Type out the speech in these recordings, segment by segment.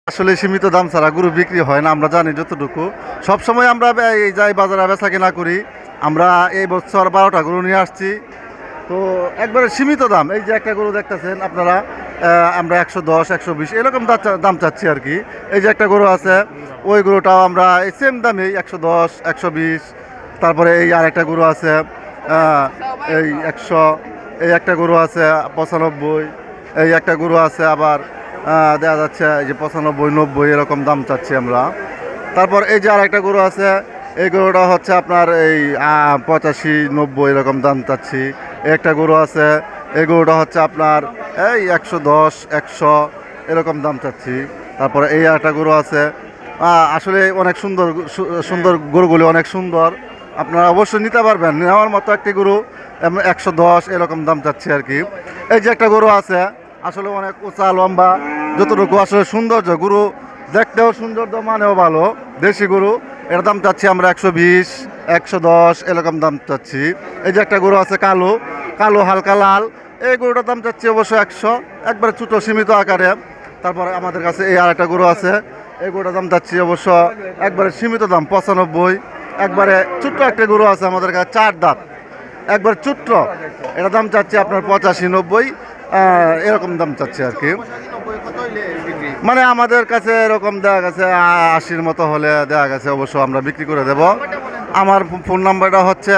আসলে সীমিত দাম ছাড়া গরু বিক্রি হয় না, আমরা জানি যতটুকু। সবসময় আমরা এই যাই বাজারে বেচা কেনা করি। আমরা এই বছর 12টা গরু নিয়ে আসছি, তো একবারে সীমিত দাম। এই যে একটা গরু দেখতেছেন আপনারা, আমরা 110 120 এরকম দাম চাচ্ছি আর কি। এই যে একটা গরু আছে, ওই গরুটাও আমরা এই সেম দামেই 110 120। তারপরে এই আর একটা গরু আছে এই 100। এই একটা গরু আছে 95। এই একটা গরু আছে আবার দেখা যাচ্ছে এই যে 95 90 এরকম দাম চাচ্ছি আমরা। তারপর এই যে আর একটা গরু আছে, এই গরুটা হচ্ছে আপনার এই 85 90 এরকম দাম চাচ্ছি। একটা গরু আছে, এই গরুটা হচ্ছে আপনার এই 110 100 এরকম দাম চাচ্ছি। তারপরে এই একটা গরু আছে, আসলে অনেক সুন্দর সুন্দর গরুগুলি অনেক সুন্দর, আপনারা অবশ্যই নিতে পারবেন। নেওয়ার মতো একটি গরু 110 এরকম দাম চাচ্ছি আর কি। এই যে একটা গরু আছে, আসলে অনেক উঁচা লম্বা, যতটুকু আসলে সৌন্দর্য, গরু দেখতেও সৌন্দর্য, মানেও ভালো, দেশি গরু। এর দাম চাচ্ছি আমরা 120 110 এরকম দাম চাচ্ছি। এই যে একটা গরু আছে কালো কালো হালকা লাল, এই গরুটার দাম চাচ্ছি অবশ্য 100, একবারে ছোটো সীমিত আকারে। তারপরে আমাদের কাছে এই আর একটা গরু আছে, এই গরুটার দাম চাচ্ছি অবশ্য একবারে সীমিত দাম 95। একবারে ছোট্ট একটা গরু আছে আমাদের কাছে, 4 দাঁত, একবার ছোট্ট, এটা দাম চাচ্ছি আপনার 85 90 এরকম দাম চাচ্ছি আর কি। মানে আমাদের কাছে এরকম দেখা গেছে 80-র মতো হলে দেখা গেছে অবশ্য আমরা বিক্রি করে দেব। আমার ফোন নাম্বারটা হচ্ছে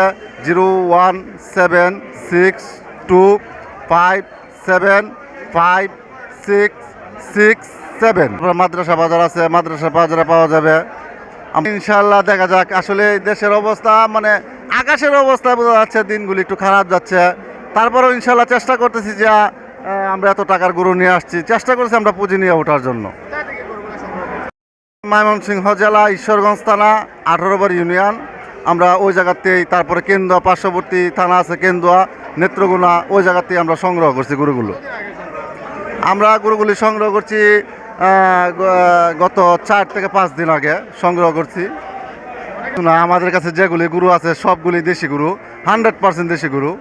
01762575667। মাদ্রাসা বাজার আছে, মাদ্রাসা বাজারে পাওয়া যাবে। ইনশাল্লাহ দেখা যাক। আসলে দেশের অবস্থা, মানে আকাশের অবস্থা বোঝা যাচ্ছে দিনগুলি একটু খারাপ যাচ্ছে। তারপরেও ইনশাল্লাহ চেষ্টা করতেছি যে আমরা এত টাকার গরু নিয়ে আসছি, চেষ্টা করছি আমরা পুঁজি নিয়ে ওঠার জন্য। ময়মনসিংহ জেলা, ঈশ্বরগঞ্জ থানা, 18 ইউনিয়ন। আমরা ওই জায়গাতেই, তারপরে কেন্দুয়া পার্শ্ববর্তী থানা আছে কেন্দুয়া, নেত্রকোনা, ওই জায়গাতেই আমরা সংগ্রহ করছি গরুগুলো। আমরা গরুগুলি সংগ্রহ করছি গত 4 থেকে 5 দিন আগে সংগ্রহ করছি। না, আমাদের কাছে যেগুলি গরু আছে সবগুলি দেশি গরু, 100% দেশি গরু।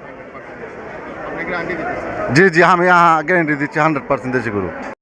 জি জি, আমি গ্যারেন্টি দিচ্ছি 100% দেশি গরু।